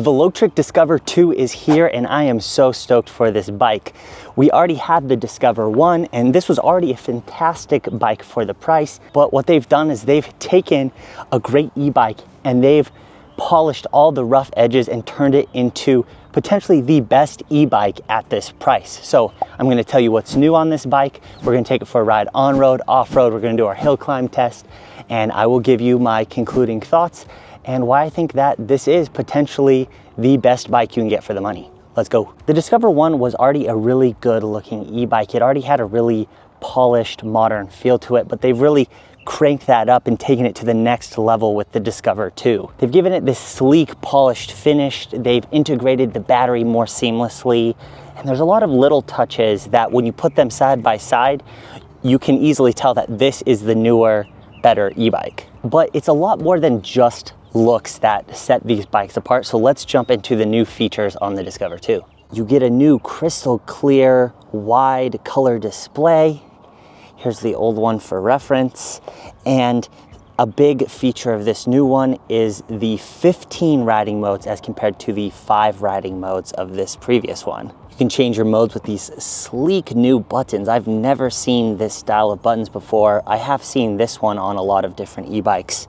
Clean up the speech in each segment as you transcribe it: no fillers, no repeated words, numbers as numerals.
The Velotric Discover 2 is here and I am so stoked for this bike. We already had the Discover 1 and this was already a fantastic bike for the price, but what they've done is they've taken a great e-bike and they've polished all the rough edges and turned it into potentially the best e-bike at this price. So I'm going to tell you what's new on this bike. We're going to take it for a ride on-road, off-road. We're going to do our hill climb test and I will give you my concluding thoughts and why I think that this is potentially the best bike you can get for the money. Let's go. The Discover 1 was already a really good looking e-bike. It already had a really polished, modern feel to it, but they've really cranked that up and taken it to the next level with the Discover 2. They've given it this sleek, polished finish. They've integrated the battery more seamlessly, and there's a lot of little touches that when you put them side by side, you can easily tell that this is the newer, better e-bike. But it's a lot more than just looks that set these bikes apart. So let's jump into the new features on the Discover 2. You get a new crystal clear, wide color display. Here's the old one for reference. And a big feature of this new one is the 15 riding modes as compared to the 5 riding modes of this previous one. You can change your modes with these sleek new buttons. I've never seen this style of buttons before. I have seen this one on a lot of different e-bikes,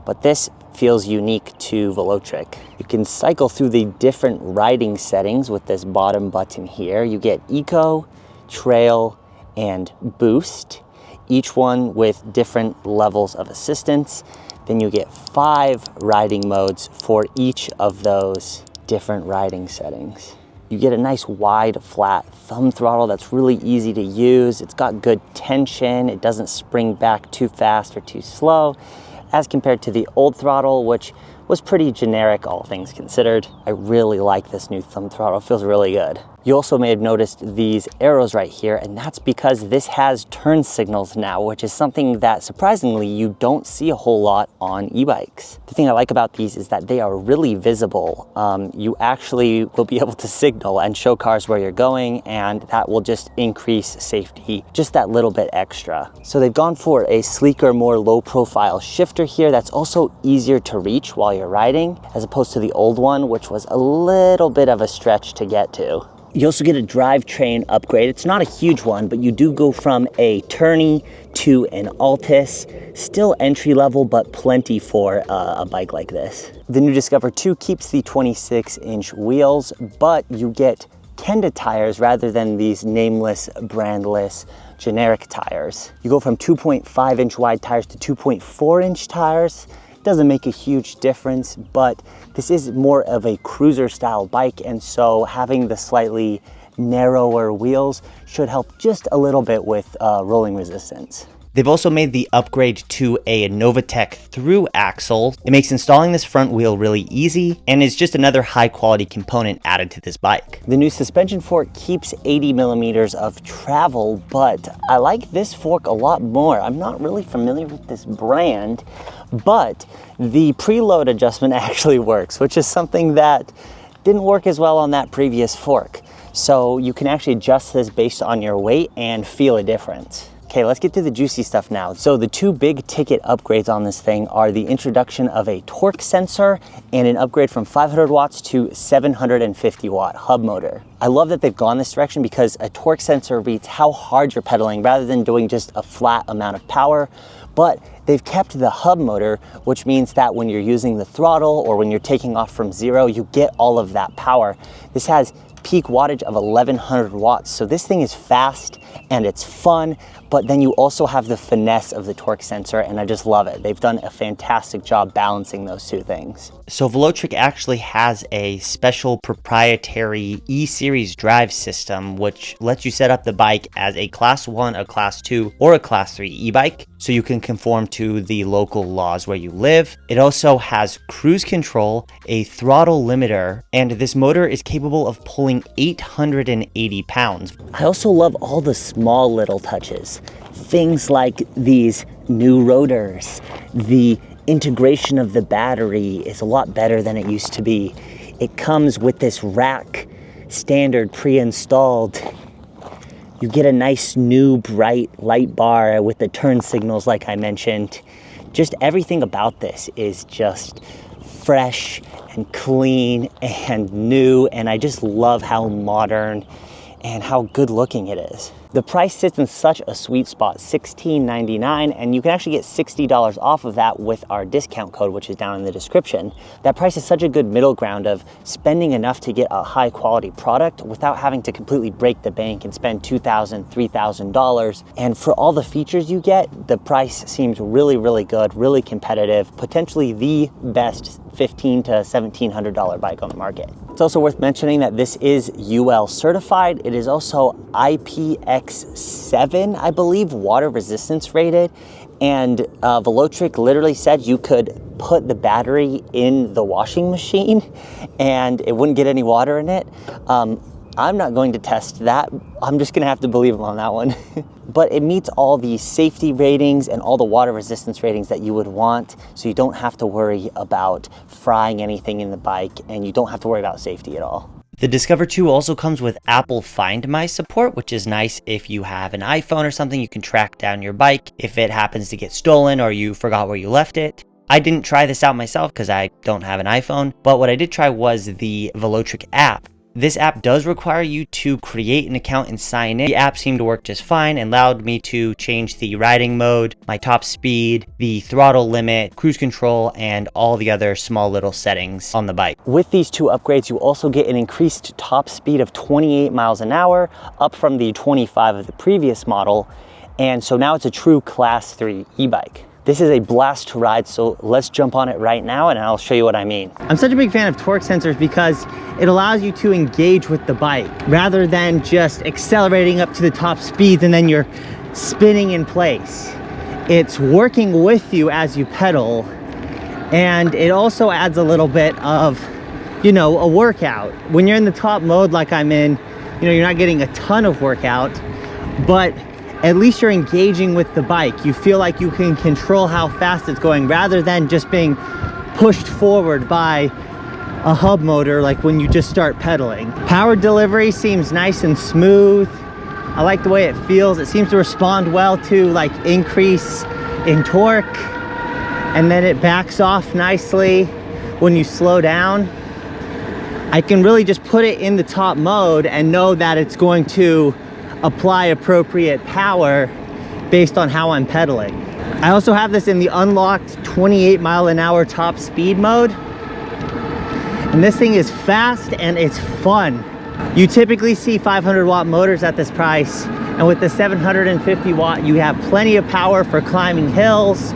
but this feels unique to Velotric. You can cycle through the different riding settings with this bottom button here. You get Eco, Trail, and Boost, each one with different levels of assistance. Then you get 5 riding modes for each of those different riding settings. You get a nice wide flat thumb throttle that's really easy to use. It's got good tension. It doesn't spring back too fast or too slow, as compared to the old throttle, which was pretty generic, all things considered. I really like this new thumb throttle, it feels really good. You also may have noticed these arrows right here, and that's because this has turn signals now, which is something that surprisingly you don't see a whole lot on e-bikes. The thing I like about these is that they are really visible. You actually will be able to signal and show cars where you're going, and that will just increase safety just that little bit extra. So they've gone for a sleeker, more low profile shifter here that's also easier to reach while you're riding, as opposed to the old one, which was a little bit of a stretch to get to. You also get a drivetrain upgrade. It's not a huge one, but you do go from a Tourney to an Altis. Still entry level, but plenty for a bike like this. The new Discover 2 keeps the 26-inch wheels, but you get Kenda tires rather than these nameless, brandless, generic tires. You go from 2.5-inch wide tires to 2.4-inch tires. Doesn't make a huge difference, but this is more of a cruiser style bike, and so having the slightly narrower wheels should help just a little bit with rolling resistance. They've also made the upgrade to a Novatec through axle. It makes installing this front wheel really easy and is just another high quality component added to this bike. The new suspension fork keeps 80 millimeters of travel, but I like this fork a lot more. I'm not really familiar with this brand, but the preload adjustment actually works, which is something that didn't work as well on that previous fork. So you can actually adjust this based on your weight and feel a difference. Okay, let's get to the juicy stuff now. So the 2 big ticket upgrades on this thing are the introduction of a torque sensor and an upgrade from 500 watts to 750 watt hub motor. I love that they've gone this direction because a torque sensor reads how hard you're pedaling rather than doing just a flat amount of power. But they've kept the hub motor, which means that when you're using the throttle or when you're taking off from 0, you get all of that power. This has peak wattage of 1100 watts. So this thing is fast and it's fun, but then you also have the finesse of the torque sensor, and I just love it. They've done a fantastic job balancing those two things. So Velotric actually has a special proprietary E-Series drive system, which lets you set up the bike as a Class 1, a Class 2, or a Class 3 e-bike, so you can conform to the local laws where you live. It also has cruise control, a throttle limiter, and this motor is capable of pulling 880 pounds. I also love all the small little touches. Things like these new rotors, the integration of the battery is a lot better than it used to be. It comes with this rack standard pre-installed. You get a nice new bright light bar with the turn signals like I mentioned. Just everything about this is just fresh and clean and new, and I just love how modern and how good looking it is. The price sits in such a sweet spot, $16.99, and you can actually get $60 off of that with our discount code, which is down in the description. That price is such a good middle ground of spending enough to get a high quality product without having to completely break the bank and spend $2,000, $3,000. And for all the features you get, the price seems really, really good, really competitive, potentially the best $1,500 to $1,700 bike on the market. It's also worth mentioning that this is UL certified. It is also IPX7, I believe, water resistance rated. And Velotric literally said you could put the battery in the washing machine and it wouldn't get any water in it. I'm not going to test that. I'm just gonna have to believe him on that one. But it meets all the safety ratings and all the water resistance ratings that you would want, so you don't have to worry about frying anything in the bike, and you don't have to worry about safety at all. The Discover 2 also comes with Apple Find My support, which is nice if you have an iPhone or something. You can track down your bike if it happens to get stolen or you forgot where you left it. I didn't try this out myself because I don't have an iPhone, but what I did try was the Velotric app. This app does require you to create an account and sign in. The app seemed to work just fine and allowed me to change the riding mode, my top speed, the throttle limit, cruise control, and all the other small little settings on the bike. With these two upgrades, you also get an increased top speed of 28 miles an hour, up from the 25 of the previous model. And so now it's a true class 3 e-bike. This is a blast to ride, so let's jump on it right now and I'll show you what I mean. I'm such a big fan of torque sensors because it allows you to engage with the bike rather than just accelerating up to the top speeds and then you're spinning in place. It's working with you as you pedal, and it also adds a little bit of, you know, a workout. When you're in the top mode like I'm in, you know, you're not getting a ton of workout, but at least you're engaging with the bike. You feel like you can control how fast it's going rather than just being pushed forward by a hub motor like when you just start pedaling. Power delivery seems nice and smooth. I like the way it feels. It seems to respond well to like increase in torque, and then it backs off nicely when you slow down. I can really just put it in the top mode and know that it's going to apply appropriate power based on how I'm pedaling. I also have this in the unlocked 28 mile an hour top speed mode. And this thing is fast and it's fun. You typically see 500 watt motors at this price, and with the 750 watt, you have plenty of power for climbing hills.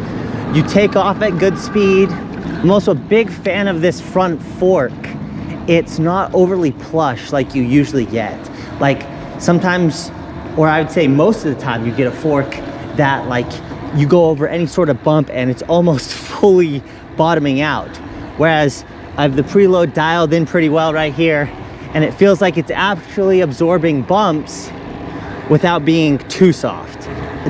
You take off at good speed. I'm also a big fan of this front fork. It's not overly plush like you usually get. Like sometimes, or I would say most of the time, you get a fork that like you go over any sort of bump and it's almost fully bottoming out. Whereas I have the preload dialed in pretty well right here, and it feels like it's actually absorbing bumps without being too soft.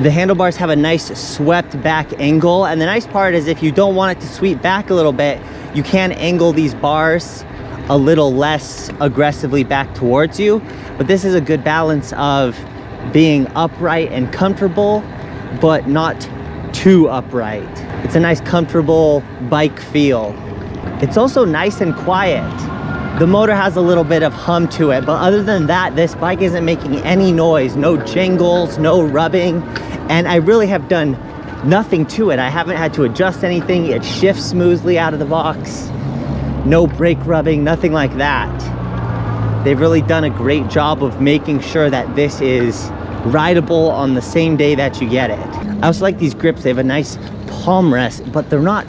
The handlebars have a nice swept back angle, and the nice part is if you don't want it to sweep back a little bit, you can angle these bars a little less aggressively back towards you. But this is a good balance of being upright and comfortable, but not too upright. It's a nice comfortable bike feel. It's also nice and quiet. The motor has a little bit of hum to it, but other than that, this bike isn't making any noise, no jingles, no rubbing, and I really have done nothing to it. I haven't had to adjust anything. It shifts smoothly out of the box. No brake rubbing, nothing like that. They've really done a great job of making sure that this is rideable on the same day that you get it. I also like these grips. They have a nice palm rest, but they're not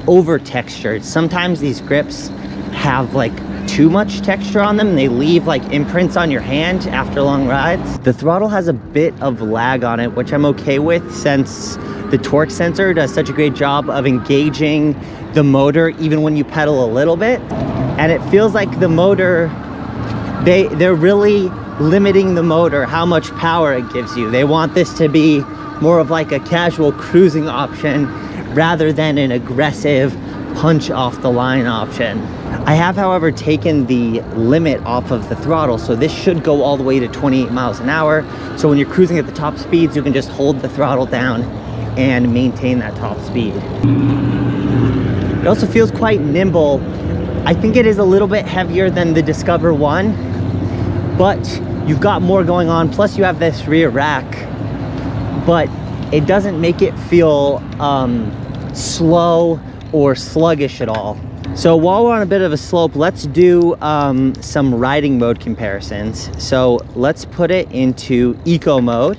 over textured. Sometimes these grips have like too much texture on them and they leave like imprints on your hand after long rides. The throttle has a bit of lag on it, which I'm okay with since the torque sensor does such a great job of engaging the motor even when you pedal a little bit. And it feels like the motor, they're really limiting the motor, how much power it gives you. They want this to be more of like a casual cruising option rather than an aggressive punch off the line option. I have, however, taken the limit off of the throttle, so this should go all the way to 28 miles an hour. So when you're cruising at the top speeds, you can just hold the throttle down and maintain that top speed. It also feels quite nimble. I think it is a little bit heavier than the Discover 1, but you've got more going on. Plus you have this rear rack, but it doesn't make it feel slow or sluggish at all. So while we're on a bit of a slope, let's do some riding mode comparisons. So let's put it into eco mode.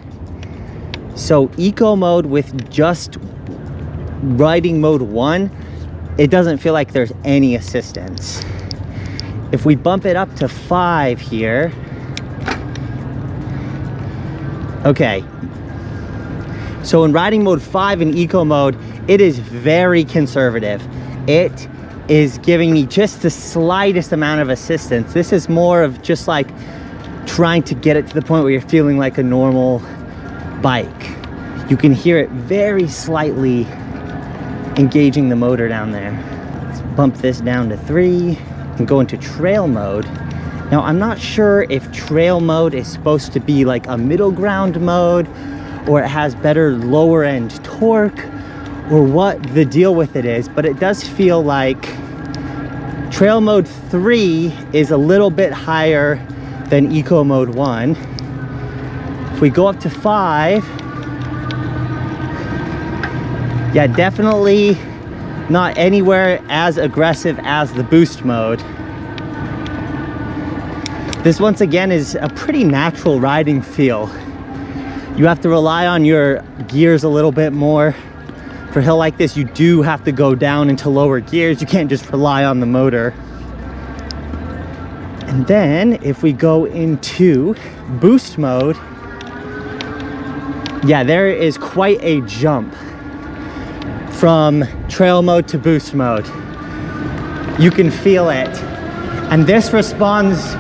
So eco mode with just riding mode 1, it doesn't feel like there's any assistance. If we bump it up to 5 here, okay. So in riding mode 5 in eco mode, it is very conservative. It is giving me just the slightest amount of assistance. This is more of just like trying to get it to the point where you're feeling like a normal bike. You can hear it very slightly engaging the motor down there. Let's bump this down to 3 and go into trail mode. Now I'm not sure if trail mode is supposed to be like a middle ground mode, or it has better lower end torque, or what the deal with it is, but it does feel like trail mode 3 is a little bit higher than eco mode 1. If we go up to 5, yeah, definitely not anywhere as aggressive as the boost mode. This once again is a pretty natural riding feel. You have to rely on your gears a little bit more. For a hill like this, you do have to go down into lower gears. You can't just rely on the motor. And then if we go into boost mode, yeah, there is quite a jump from trail mode to boost mode. You can feel it. And this responds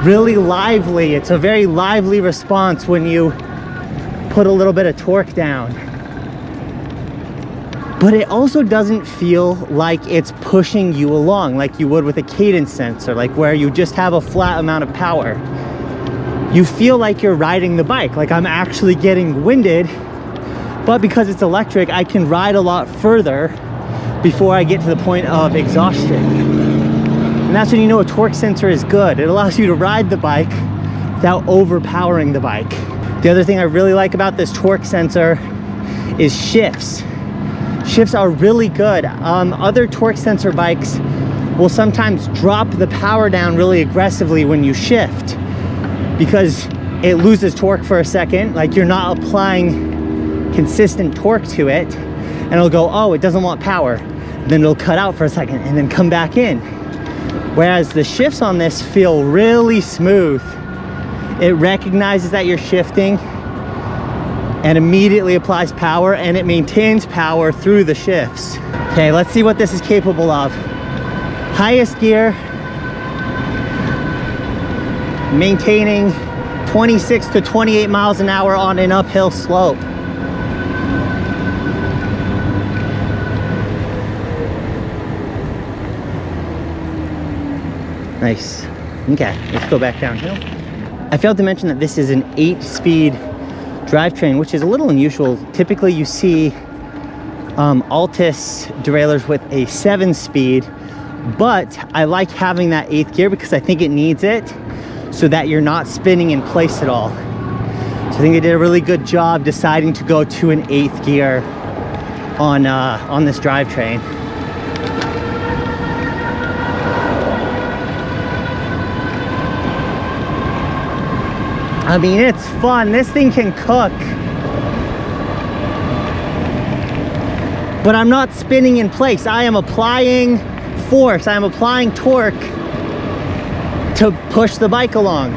really lively. It's a very lively response when you put a little bit of torque down. But it also doesn't feel like it's pushing you along like you would with a cadence sensor, like where you just have a flat amount of power. You feel like you're riding the bike, like I'm actually getting winded, but because it's electric, I can ride a lot further before I get to the point of exhaustion. And that's when you know a torque sensor is good. It allows you to ride the bike without overpowering the bike. The other thing I really like about this torque sensor is shifts. Shifts are really good. Other torque sensor bikes will sometimes drop the power down really aggressively when you shift because it loses torque for a second, like you're not applying consistent torque to it, and it'll go, oh, it doesn't want power. And then it'll cut out for a second and then come back in. Whereas the shifts on this feel really smooth. It recognizes that you're shifting and immediately applies power, and it maintains power through the shifts. Okay, let's see what this is capable of. Highest gear, maintaining 26 to 28 miles an hour on an uphill slope. Nice. Okay, let's go back downhill. I failed to mention that this is an 8-speed drivetrain, which is a little unusual. Typically you see Altus derailleurs with a 7-speed, but I like having that 8th gear because I think it needs it so that you're not spinning in place at all. So I think they did a really good job deciding to go to an 8th gear on this drivetrain. I mean, it's fun. This thing can cook. But I'm not spinning in place. I am applying force. I am applying torque to push the bike along.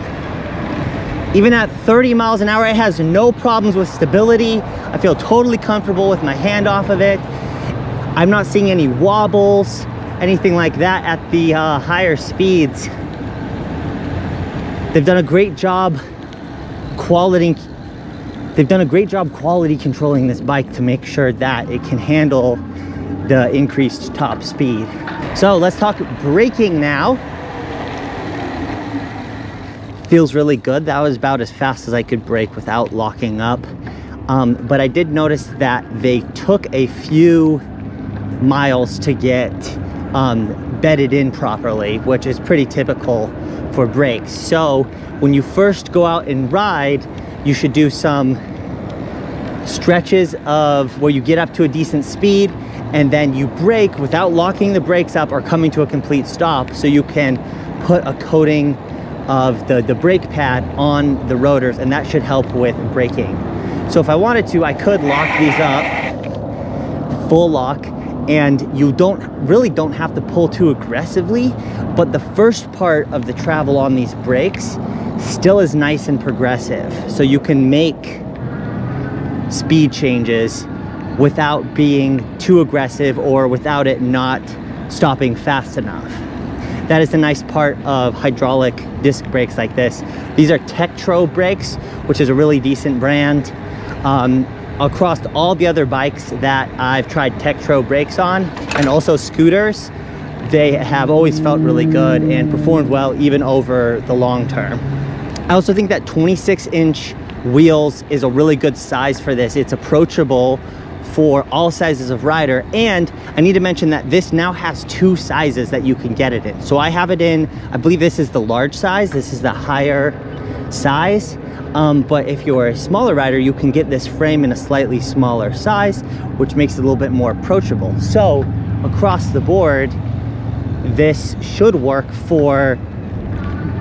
Even at 30 miles an hour, it has no problems with stability. I feel totally comfortable with my hand off of it. I'm not seeing any wobbles, anything like that at the higher speeds. They've done a great job quality controlling this bike to make sure that it can handle the increased top speed. So let's talk braking now. Feels really good. That was about as fast as I could brake without locking up. But I did notice that they took a few miles to get bedded in properly, which is pretty typical for brakes. So when you first go out and ride, you should do some stretches of where you get up to a decent speed, and then you brake without locking the brakes up or coming to a complete stop, so you can put a coating of the brake pad on the rotors, and that should help with braking. So if I wanted to, I could lock these up, full lock, and you really don't have to pull too aggressively, but the first part of the travel on these brakes still is nice and progressive. So you can make speed changes without being too aggressive or without it not stopping fast enough. That is the nice part of hydraulic disc brakes like this. These are Tektro brakes, which is a really decent brand. Across all the other bikes that I've tried Tektro brakes on, and also scooters, they have always felt really good and performed well even over the long term. I also think that 26-inch wheels is a really good size for this. It's approachable for all sizes of rider, and I need to mention that this now has 2 sizes that you can get it in. So I have it in, I believe this is the large size, this is the higher size, but if you're a smaller rider, you can get this frame in a slightly smaller size, which makes it a little bit more approachable. So across the board, this should work for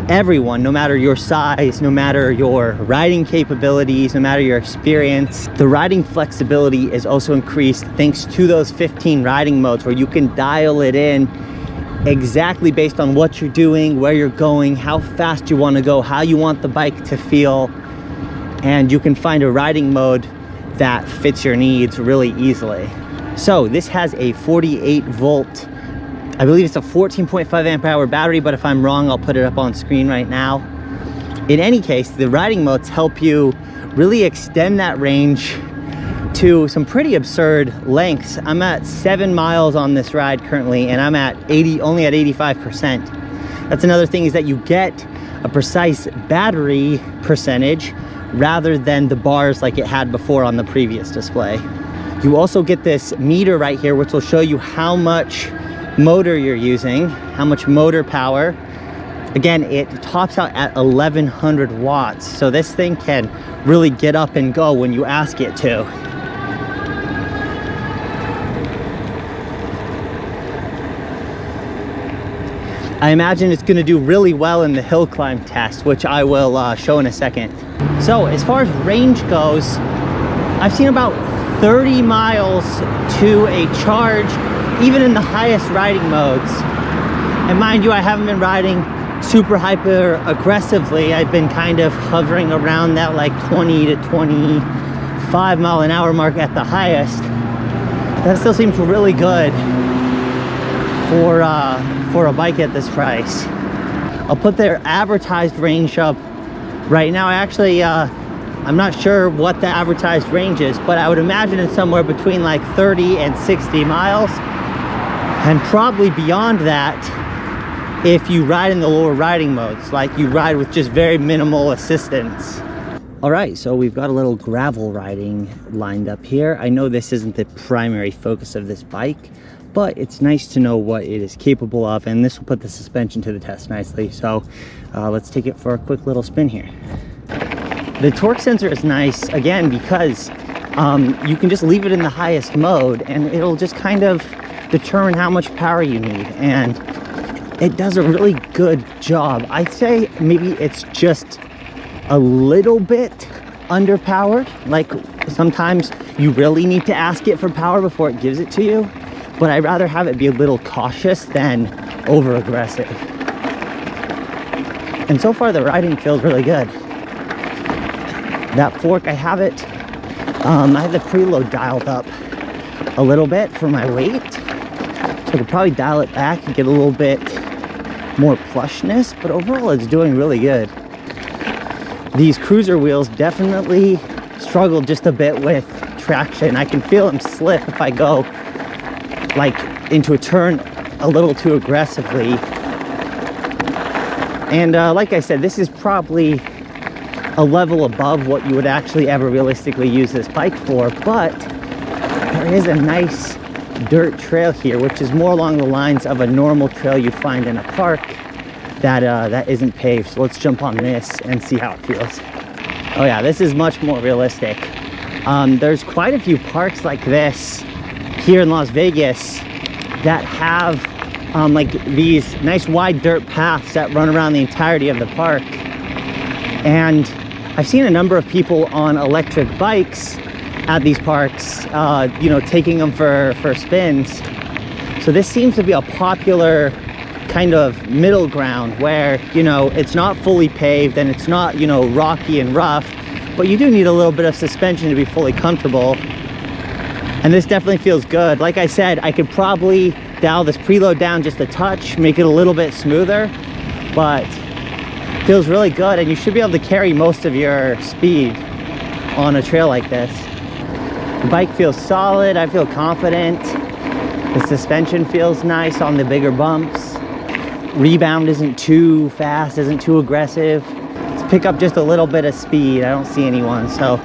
everyone, no matter your size, no matter your riding capabilities, no matter your experience. The riding flexibility is also increased thanks to those 15 riding modes, where you can dial it in exactly based on what you're doing, where you're going, how fast you want to go, how you want the bike to feel, and you can find a riding mode that fits your needs really easily. So this has a 48 volt, I believe it's a 14.5 amp hour battery, but if I'm wrong, I'll put it up on screen right now. In any case, the riding modes help you really extend that range to some pretty absurd lengths. I'm at 7 miles on this ride currently, and I'm at only at 85%. That's another thing, is that you get a precise battery percentage rather than the bars like it had before on the previous display. You also get this meter right here, which will show you how much motor you're using, how much motor power. Again, it tops out at 1100 watts, so this thing can really get up and go when you ask it to. I imagine it's going to do really well in the hill climb test, which I will show in a second. So as far as range goes, I've seen about 30 miles to a charge, even in the highest riding modes. And mind you, I haven't been riding super hyper aggressively. I've been kind of hovering around that like 20 to 25 mile an hour mark at the highest. That still seems really good for a bike at this price. I'll put their advertised range up right now. I'm not sure what the advertised range is, but I would imagine it's somewhere between like 30 and 60 miles. And probably beyond that if you ride in the lower riding modes, like you ride with just very minimal assistance. All right, so we've got a little gravel riding lined up here. I know this isn't the primary focus of this bike, but it's nice to know what it is capable of, and this will put the suspension to the test nicely. So let's take it for a quick little spin here. The torque sensor is nice, again, because you can just leave it in the highest mode and it'll just kind of determine how much power you need, and it does a really good job. I'd say maybe it's just a little bit underpowered. Like sometimes you really need to ask it for power before it gives it to you, but I'd rather have it be a little cautious than over aggressive. And so far the riding feels really good. That fork, I have it, I have the preload dialed up a little bit for my weight, so I could probably dial it back and get a little bit more plushness, but overall it's doing really good. These cruiser wheels definitely struggle just a bit with traction. I can feel them slip if I go like into a turn a little too aggressively. And like I said, this is probably a level above what you would actually ever realistically use this bike for, but there is a nice dirt trail here, which is more along the lines of a normal trail you find in a park that isn't paved. So let's jump on this and see how it feels. Oh yeah, this is much more realistic. There's quite a few parks like this here in Las Vegas that have like these nice wide dirt paths that run around the entirety of the park. And I've seen a number of people on electric bikes at these parks, you know, taking them for spins. So this seems to be a popular kind of middle ground where, you know, it's not fully paved and it's not, you know, rocky and rough, but you do need a little bit of suspension to be fully comfortable. And this definitely feels good. Like I said, I could probably dial this preload down just a touch, make it a little bit smoother, but it feels really good, and you should be able to carry most of your speed on a trail like this. The bike feels solid, I feel confident. The suspension feels nice on the bigger bumps. Rebound isn't too fast, isn't too aggressive. Let's pick up just a little bit of speed. I don't see anyone, so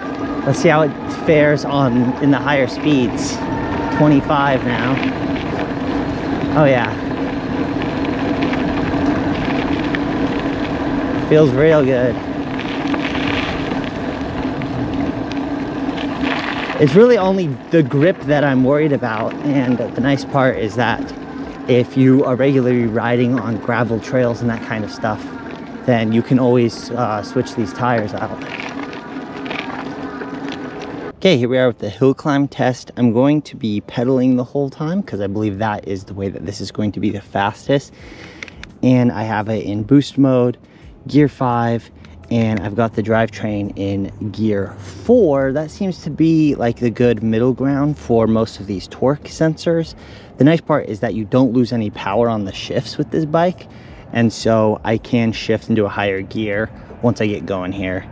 let's see how it fares in the higher speeds. 25 now. Oh yeah. Feels real good. It's really only the grip that I'm worried about, and the nice part is that if you are regularly riding on gravel trails and that kind of stuff, then you can always switch these tires out. Okay, here we are with the hill climb test. I'm going to be pedaling the whole time because I believe that is the way that this is going to be the fastest. And I have it in boost mode, gear 5, and I've got the drivetrain in gear 4. That seems to be like the good middle ground for most of these torque sensors. The nice part is that you don't lose any power on the shifts with this bike, and so I can shift into a higher gear once I get going here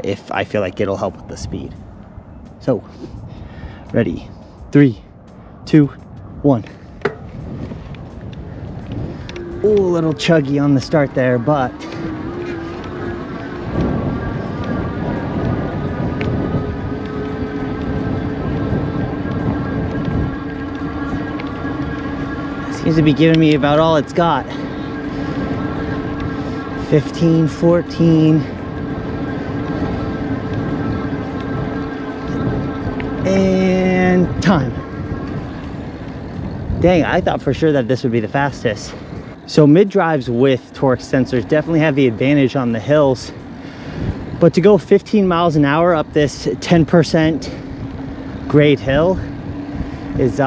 if I feel like it'll help with the speed. So, ready, 3, 2, 1. Ooh, a little chuggy on the start there, but seems to be giving me about all it's got. 15, 14. And time. Dang, I thought for sure that this would be the fastest. So mid drives with torque sensors definitely have the advantage on the hills, but to go 15 miles an hour up this 10% grade hill is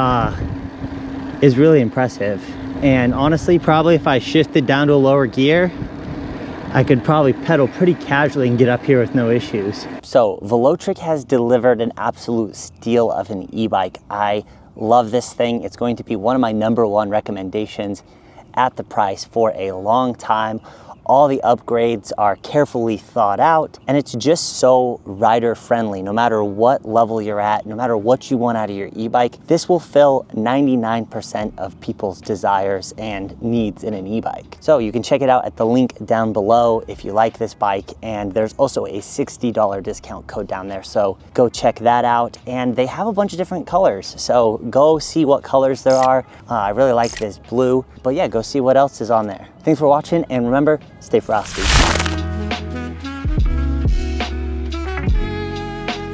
really impressive. And honestly, probably if I shifted down to a lower gear, I could probably pedal pretty casually and get up here with no issues. So Velotric has delivered an absolute steal of an e-bike. I love this thing. It's going to be one of my #1 recommendations at the price for a long time. All the upgrades are carefully thought out, and it's just so rider friendly. No matter what level you're at, no matter what you want out of your e-bike, this will fill 99% of people's desires and needs in an e-bike. So you can check it out at the link down below if you like this bike, and there's also a $60 discount code down there, so go check that out. And they have a bunch of different colors, so go see what colors there are. I really like this blue, but yeah, go see what else is on there. Thanks for watching, and remember, stay frosty.